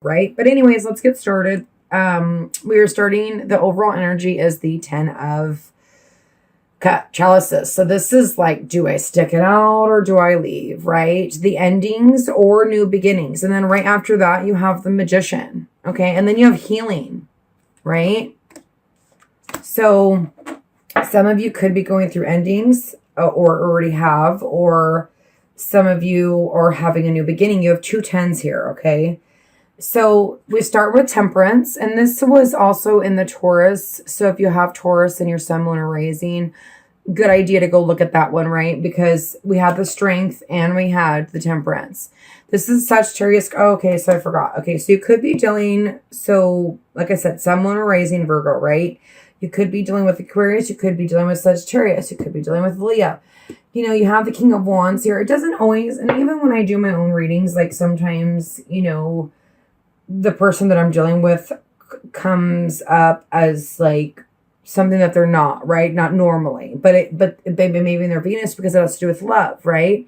right? But anyways, let's get started. We are starting, the overall energy is the 10 of chalices. So this is like, do I stick it out or do I leave, right? The endings or new beginnings. And then right after that, you have the Magician, okay? And then you have healing, right? So some of you could be going through endings or already have, or some of you are having a new beginning. You have 2 10s here, okay? So we start with Temperance, and this was also in the Taurus. So if you have Taurus in your sun, moon, or rising, good idea to go look at that one, right? Because we had the Strength and we had the Temperance. This is Sagittarius. Oh, okay, so I forgot. Okay, so you could be dealing, so like I said, sun, moon, or rising Virgo, right? You could be dealing with Aquarius. You could be dealing with Sagittarius. You could be dealing with Leo. You know, you have the King of Wands here. It doesn't always, and even when I do my own readings, like sometimes, you know, the person that I'm dealing with comes up as like something that they're not, right? Not normally, but maybe in their Venus, because it has to do with love, right?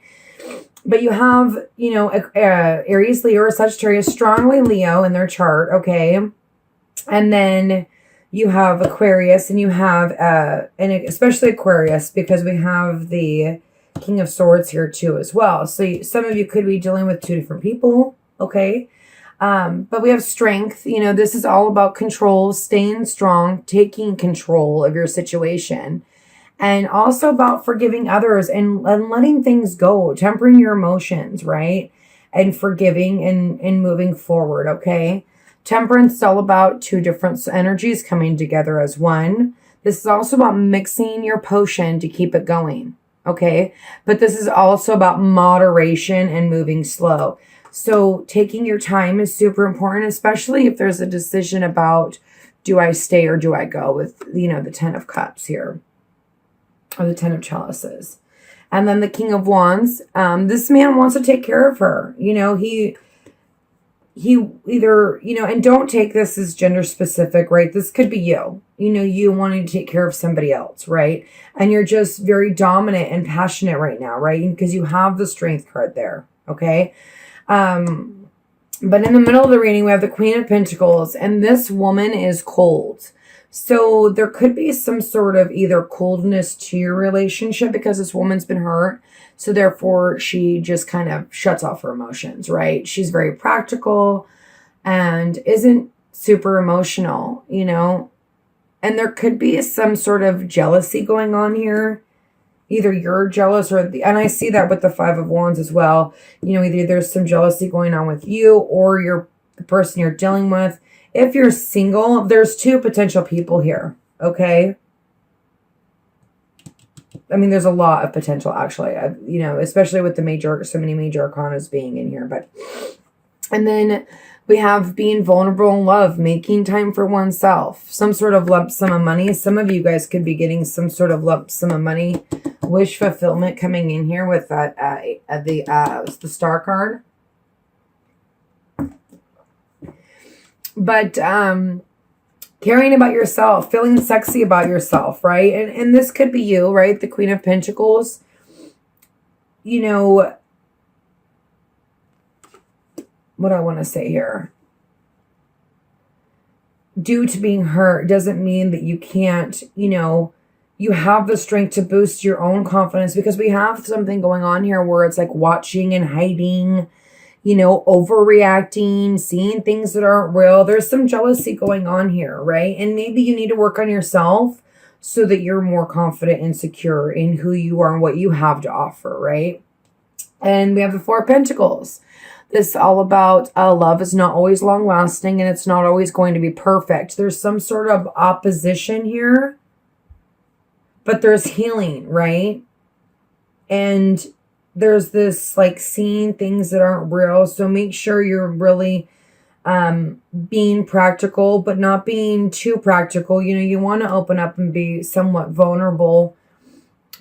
But you have, you know, Aries, Leo, or Sagittarius, strongly Leo in their chart, okay? And then you have Aquarius, and you have, and especially Aquarius, because we have the King of Swords here too as well. So some of you could be dealing with 2 different people, okay? But we have Strength. You know, this is all about control, staying strong, taking control of your situation, and also about forgiving others and letting things go, tempering your emotions, right? And forgiving and moving forward, okay? Temperance is all about 2 different energies coming together as one. This is also about mixing your potion to keep it going, okay? But this is also about moderation and moving slow. So taking your time is super important, especially if there's a decision about, do I stay or do I go, with, you know, the 10 of Cups here, or the 10 of Chalices. And then the King of Wands. This man wants to take care of her. You know, he either, you know, and don't take this as gender specific, right? This could be you, you know, you wanting to take care of somebody else, right? And you're just very dominant and passionate right now, right? Because you have the Strength card there, okay? But in the middle of the reading, we have the Queen of Pentacles, and this woman is cold. So there could be some sort of either coldness to your relationship because this woman's been hurt. So therefore, she just kind of shuts off her emotions, right? She's very practical and isn't super emotional, you know? And there could be some sort of jealousy going on here. Either you're jealous or and I see that with the 5 of Wands as well. You know, either there's some jealousy going on with you or the person you're dealing with. If you're single, there's 2 potential people here, okay? I mean, there's a lot of potential, actually, you know, especially with so many major arcanas being in here. But, and then we have being vulnerable in love, making time for oneself, some sort of lump sum of money. Some of you guys could be getting some sort of lump sum of money, wish fulfillment coming in here with that, the Star card. But, caring about yourself, feeling sexy about yourself, right? And this could be you, right? The Queen of Pentacles. You know, what I want to say here. Due to being hurt doesn't mean that you can't, you know, you have the strength to boost your own confidence, because we have something going on here where it's like watching and hiding, you know, overreacting, seeing things that aren't real. There's some jealousy going on here, right? And maybe you need to work on yourself so that you're more confident and secure in who you are and what you have to offer, right? And we have the 4 of Pentacles. This is all about love is not always long lasting, and it's not always going to be perfect. There's some sort of opposition here, but there's healing, right? And there's this like seeing things that aren't real. So make sure you're really being practical, but not being too practical. You know, you want to open up and be somewhat vulnerable.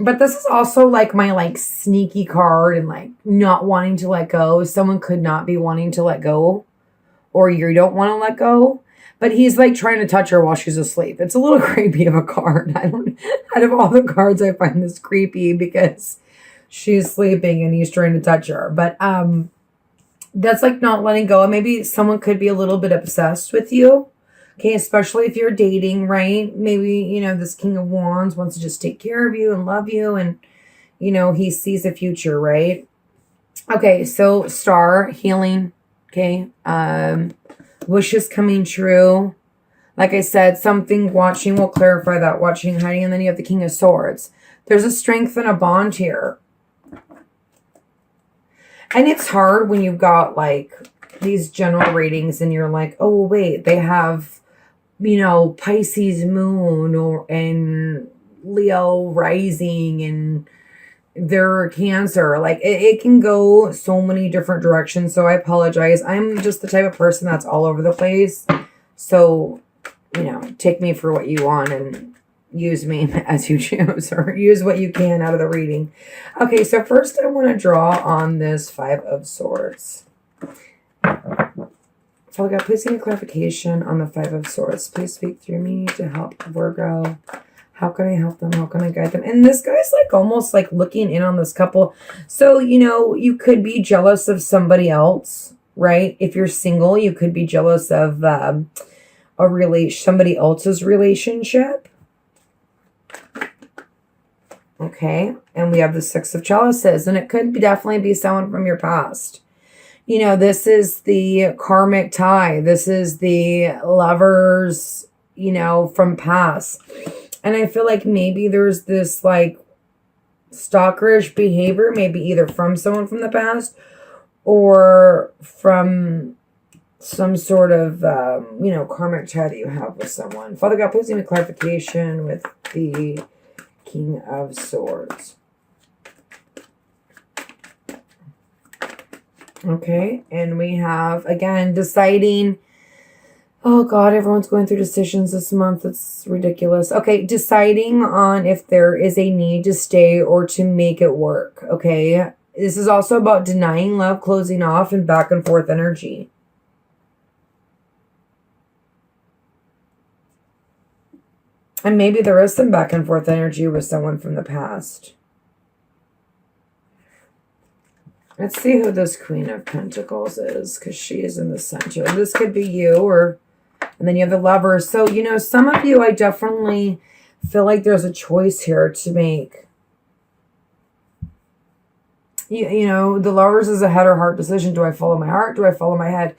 But this is also like my like sneaky card and like not wanting to let go. Someone could not be wanting to let go, or you don't want to let go. But he's like trying to touch her while she's asleep. It's a little creepy of a card. Out of all the cards, I find this creepy because she's sleeping and he's trying to touch her. But that's like not letting go. Maybe someone could be a little bit obsessed with you. Okay, especially if you're dating, right? Maybe, you know, this King of Wands wants to just take care of you and love you, and, you know, he sees a future, right? Okay, so star, healing, okay? Wishes coming true. Like I said, something watching will clarify that. Watching, hiding, and then you have the King of Swords. There's a strength and a bond here. And it's hard when you've got like these general readings and you're like, oh, wait, they have, you know, Pisces moon and Leo rising and they're Cancer. Like it can go so many different directions. So I apologize. I'm just the type of person that's all over the place. So, you know, take me for what you want and use me as you choose, or use what you can out of the reading. Okay, so first I want to draw on this Five of Swords. Father God, please give me clarification on the Five of Swords. Please speak through me to help Virgo. How can I help them? How can I guide them? And this guy's like almost like looking in on this couple. So, you know, you could be jealous of somebody else, right? If you're single, you could be jealous of somebody else's relationship. Okay, and we have the Six of Chalices, and it could definitely be someone from your past. You know, this is the karmic tie. This is the lovers, you know, from past. And I feel like maybe there's this like stalkerish behavior, maybe either from someone from the past or from some sort of, you know, karmic tie that you have with someone. Father God, please give me clarification with the King of Swords. Okay, and we have, again, deciding. Oh, God, everyone's going through decisions this month. It's ridiculous. Okay, deciding on if there is a need to stay or to make it work, okay? This is also about denying love, closing off, and back and forth energy. And maybe there is some back and forth energy with someone from the past. Let's see who this Queen of Pentacles is, because she is in the center. This could be you, and then you have the Lovers. So, you know, some of you, I definitely feel like there's a choice here to make. You know, the Lovers is a head or heart decision. Do I follow my heart? Do I follow my head?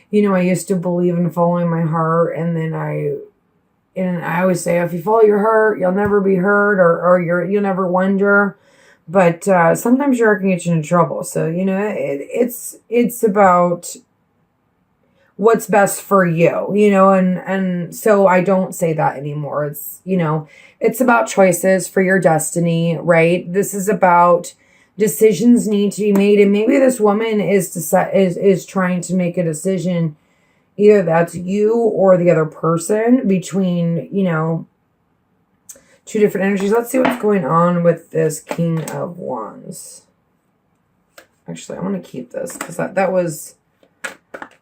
You know, I used to believe in following my heart, and then I always say, if you follow your heart, you'll never be hurt, or you'll never wonder. But sometimes your heart can get you into trouble. So, you know, it's about what's best for you, you know, and so I don't say that anymore. It's, you know, it's about choices for your destiny, right? This is about decisions need to be made. And maybe this woman is trying to make a decision. Either that's you or the other person between, you know, two different energies. Let's see what's going on with this King of Wands. Actually, I want to keep this because that was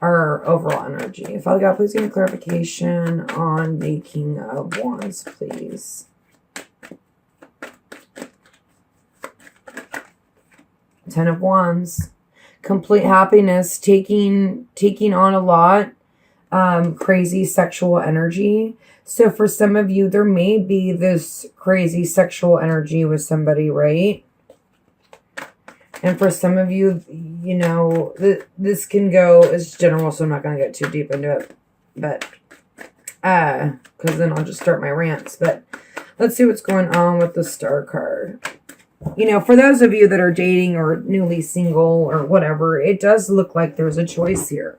our overall energy. Father God, please give me clarification on the King of Wands, please. Ten of Wands. Complete happiness, taking on a lot. Crazy sexual energy. So for some of you, there may be this crazy sexual energy with somebody, right? And for some of you, you know, this can go as general, so I'm not going to get too deep into it. But, because then I'll just start my rants. But let's see what's going on with the Star card. You know, for those of you that are dating or newly single or whatever, it does look like there's a choice here.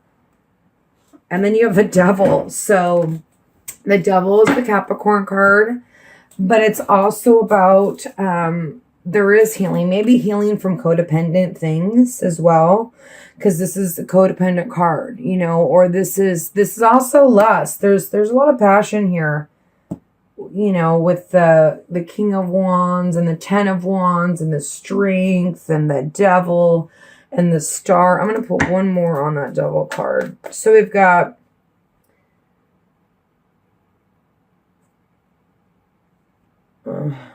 And then you have the Devil. So the Devil is the Capricorn card, but it's also about, there is healing, maybe healing from codependent things as well, because this is a codependent card, you know, or this is also lust. There's a lot of passion here, you know, with the King of Wands and the Ten of Wands and the Strength and the Devil and the Star. I'm going to put one more on that Devil card. So we've got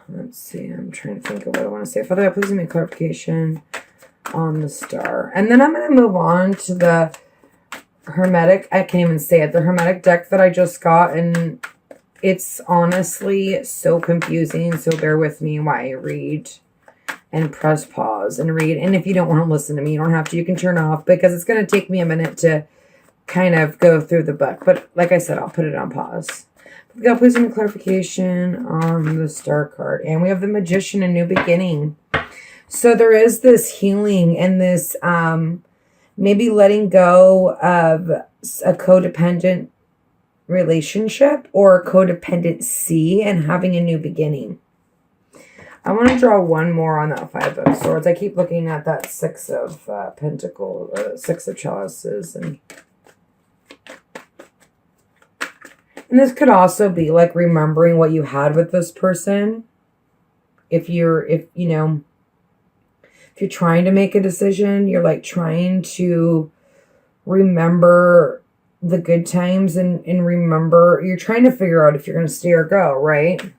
let's see. I'm trying to think of what I want to say. Father God, please give me clarification on the Star. And then I'm going to move on to the Hermetic. I can't even say it. The Hermetic deck that I just got. And it's honestly so confusing. So bear with me while I read and press pause and read. And if you don't want to listen to me, you don't have to. You can turn off because it's going to take me a minute to kind of go through the book. But like I said, I'll put it on pause. We got please some clarification on the Star card. And we have the Magician, a new beginning. So there is this healing and this maybe letting go of a codependent relationship or codependency and having a new beginning. I want to draw one more on that Five of Swords. I keep looking at that Six of Pentacles, Six of Chalices. And this could also be like remembering what you had with this person. If you're trying to make a decision, you're like trying to remember the good times and remember, you're trying to figure out if you're going to stay or go, right?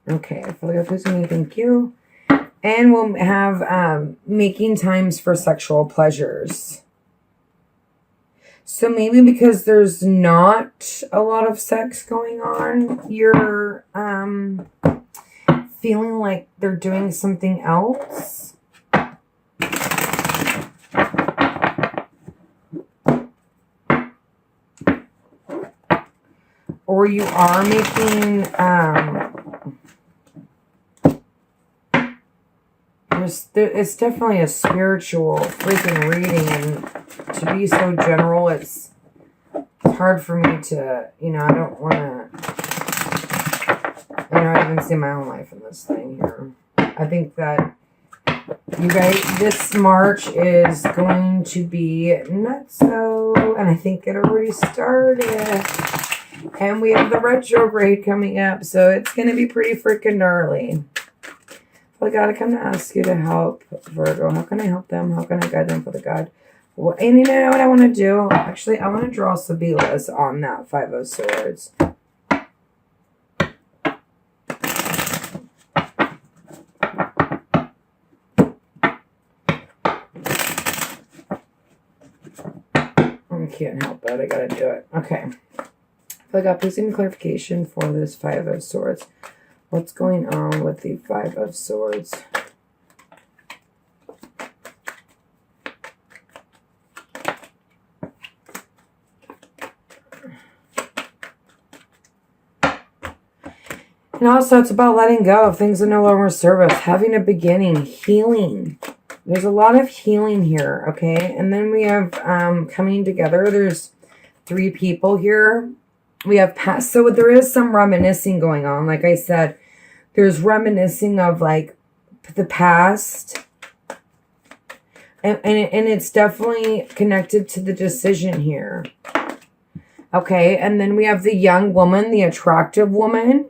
Okay, I feel like I'm pleasing. Thank you. And we'll have making times for sexual pleasures. So maybe because there's not a lot of sex going on, you're feeling like they're doing something else. Or you are making it's definitely a spiritual freaking reading, and to be so general, it's hard for me to, I don't want to, I even see my own life in this thing here. I think that you guys, this March is going to be nutso, and I think it already started. And we have the retrograde coming up, so it's going to be pretty freaking gnarly. I gotta come to ask you to help Virgo. How can I help them? How can I guide them for the God? Well, and you know what I want to do? Actually, I want to draw Sabilas on that Five of Swords. I can't help it. I gotta do it. Okay. I got pleasing clarification for this Five of Swords. What's going on with the Five of Swords? And also, it's about letting go of things that no longer serve us, having a beginning, healing. There's a lot of healing here, okay? And then we have coming together. There's 3 people here. We have past. So there is some reminiscing going on. Like I said, there's reminiscing of like the past. And it's definitely connected to the decision here. Okay, and then we have the young woman, the attractive woman,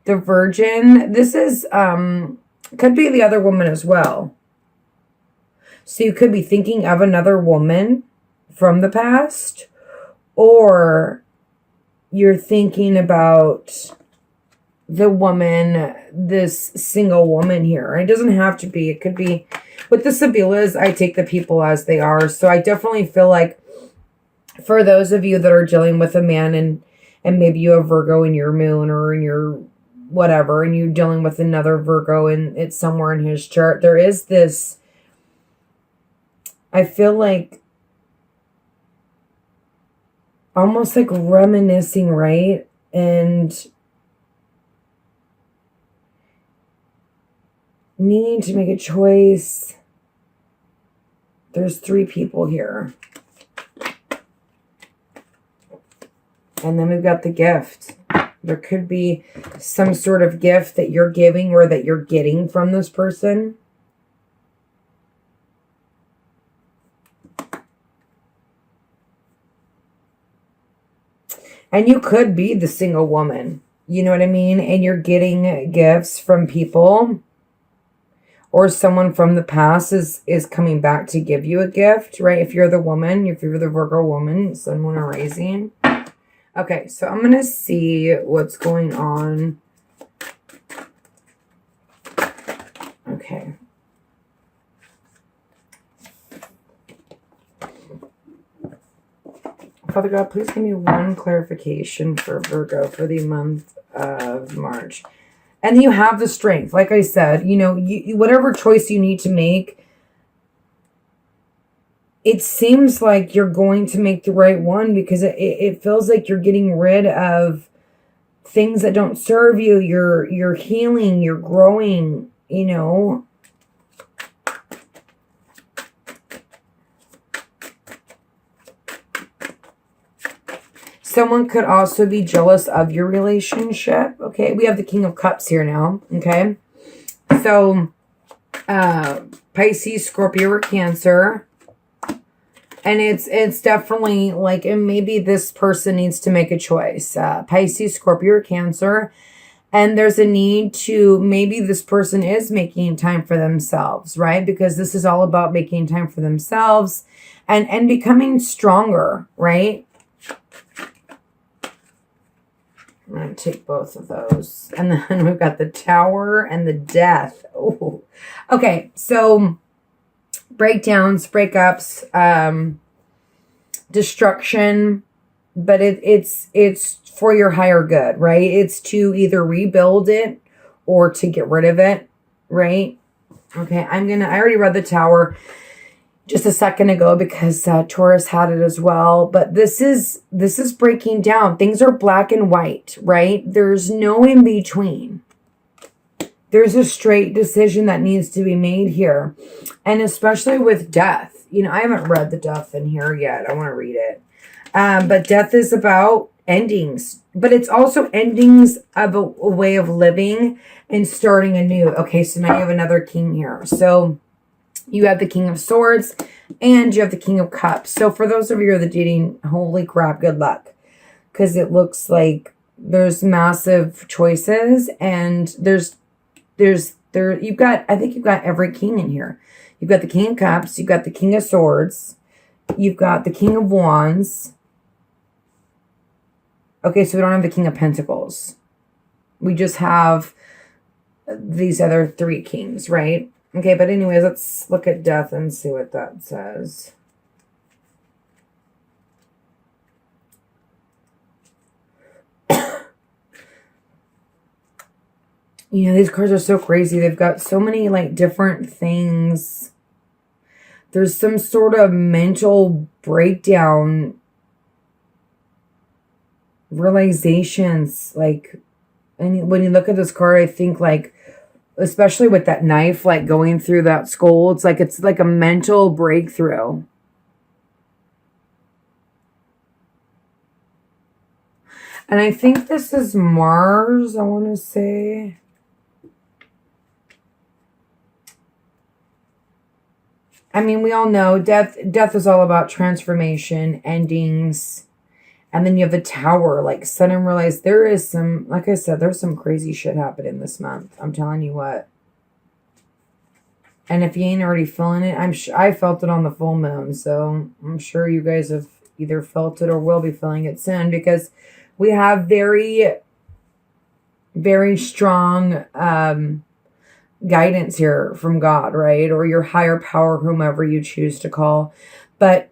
the virgin. This is, could be the other woman as well. So you could be thinking of another woman from the past, or you're thinking about the woman, this single woman here. It doesn't have to be. It could be. With the Sabilas, I take the people as they are. So I definitely feel like for those of you that are dealing with a man and maybe you have Virgo in your moon or in your whatever, and you're dealing with another Virgo and it's somewhere in his chart, there is this, I feel like, almost like reminiscing, right? And needing to make a choice. There's 3 people here. And then we've got the gift. There could be some sort of gift that you're giving or that you're getting from this person. And you could be the single woman. You know what I mean? And you're getting gifts from people. Or someone from the past is coming back to give you a gift, right? If you're the woman, if you're the Virgo woman, Sun, Moon, or Rising. Okay, so I'm going to see what's going on. Okay. Father God, please give me one clarification for Virgo for the month of March. And you have the strength. Like I said, you know, whatever choice you need to make, it seems like you're going to make the right one, because it feels like you're getting rid of things that don't serve you. You're healing, you're growing, you know. Someone could also be jealous of your relationship. Okay, we have the King of Cups here now. Okay, so Pisces, Scorpio, or Cancer. And it's definitely like, and maybe this person needs to make a choice. Pisces, Scorpio, or Cancer. And there's a need to, maybe this person is making time for themselves, right? Because this is all about making time for themselves and becoming stronger, right? I'm going to take both of those. And then we've got the Tower and the Death. Oh, okay. So breakdowns, breakups, destruction, but it's for your higher good, right? It's to either rebuild it or to get rid of it, right? Okay. I already read the Tower just a second ago because Taurus had it as well. But this is breaking down. Things are black and white, right? There's no in between. There's a straight decision that needs to be made here. And especially with death. You know, I haven't read the Death in here yet. I want to read it. But death is about endings. But it's also endings of a way of living and starting anew. Okay, so now you have another king here. So you have the King of Swords and you have the King of Cups. So for those of you who are dating, holy crap, good luck. Because it looks like there's massive choices, and you've got every king in here. You've got the King of Cups, you've got the King of Swords, you've got the King of Wands. Okay, so we don't have the King of Pentacles. We just have these other three kings, right? Okay, but anyways, let's look at death and see what that says. You know, these cards are so crazy. They've got so many, like, different things. There's some sort of mental breakdown, realizations, like, and when you look at this card, I think, like, especially with that knife, like, going through that skull, it's like a mental breakthrough. And I think this is Mars, I want to say. I mean, we all know death is all about transformation, endings. And then you have the Tower, like, sudden realize there is some, like I said, there's some crazy shit happening this month. I'm telling you what. And if you ain't already feeling it, I felt it on the full moon. So I'm sure you guys have either felt it or will be feeling it soon, because we have very, very strong guidance here from God, right? Or your higher power, whomever you choose to call. But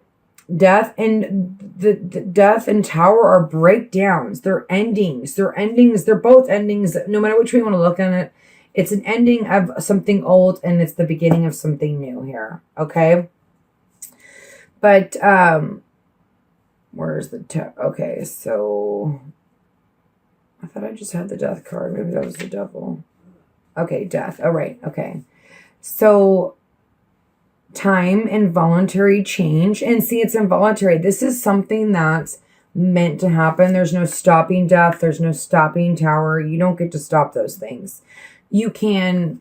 death and the death and Tower are breakdowns. They're endings. They're endings. They're both endings. No matter which way you want to look at it, it's an ending of something old and it's the beginning of something new here. Okay. But where's the okay, so I thought I just had the Death card. Maybe that was the Devil. Okay, Death. All right. Okay. So time, involuntary change. And see, it's involuntary. This is something that's meant to happen. There's no stopping death. There's no stopping Tower. You don't get to stop those things. You can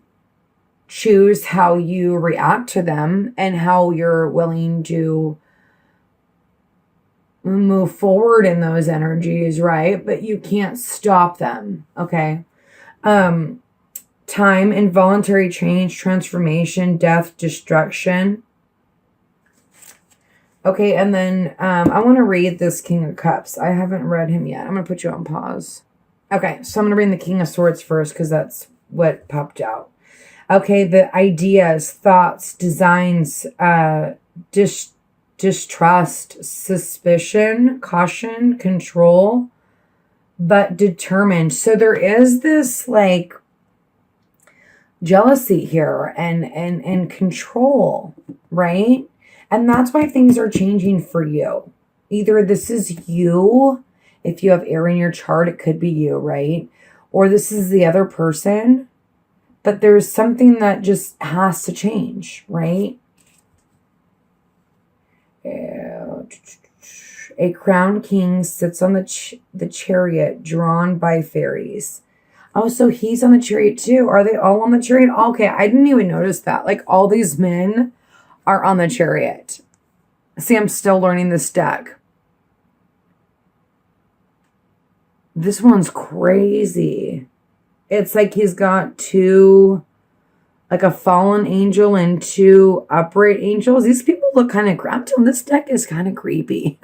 choose how you react to them and how you're willing to move forward in those energies, right? But you can't stop them. Okay. Time, involuntary change, transformation, death, destruction. Okay, and then I want to read this King of Cups. I haven't read him yet. I'm going to put you on pause. Okay, so I'm going to read the King of Swords first because that's what popped out. Okay, the ideas, thoughts, designs, distrust, suspicion, caution, control, but determined. So there is this like jealousy here and control, right? And that's why things are changing for you. Either this is you, if you have air in your chart, it could be you, right? Or this is the other person. But there's something that just has to change, right? A crowned king sits on the chariot drawn by fairies. Oh, so he's on the chariot too. Are they all on the chariot? Okay, I didn't even notice that. Like all these men are on the chariot. See, I'm still learning this deck. This one's crazy. It's like he's got two, like a fallen angel and two upright angels. These people look kind of, I'm telling you, this deck is kind of creepy.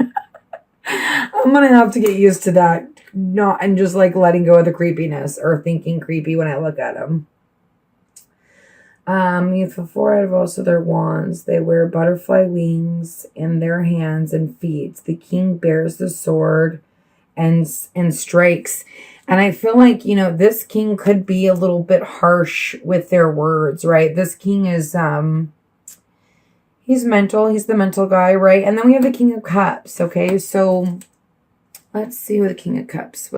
I'm going to have to get used to that. Not, and just like letting go of the creepiness or thinking creepy when I look at them. You have four out of also their wands. They wear butterfly wings in their hands and feet. The king bears the sword and strikes. And I feel like, you know, this king could be a little bit harsh with their words, right? This king is, he's mental. He's the mental guy, right? And then we have the King of Cups, okay? So let's see what the King of Cups.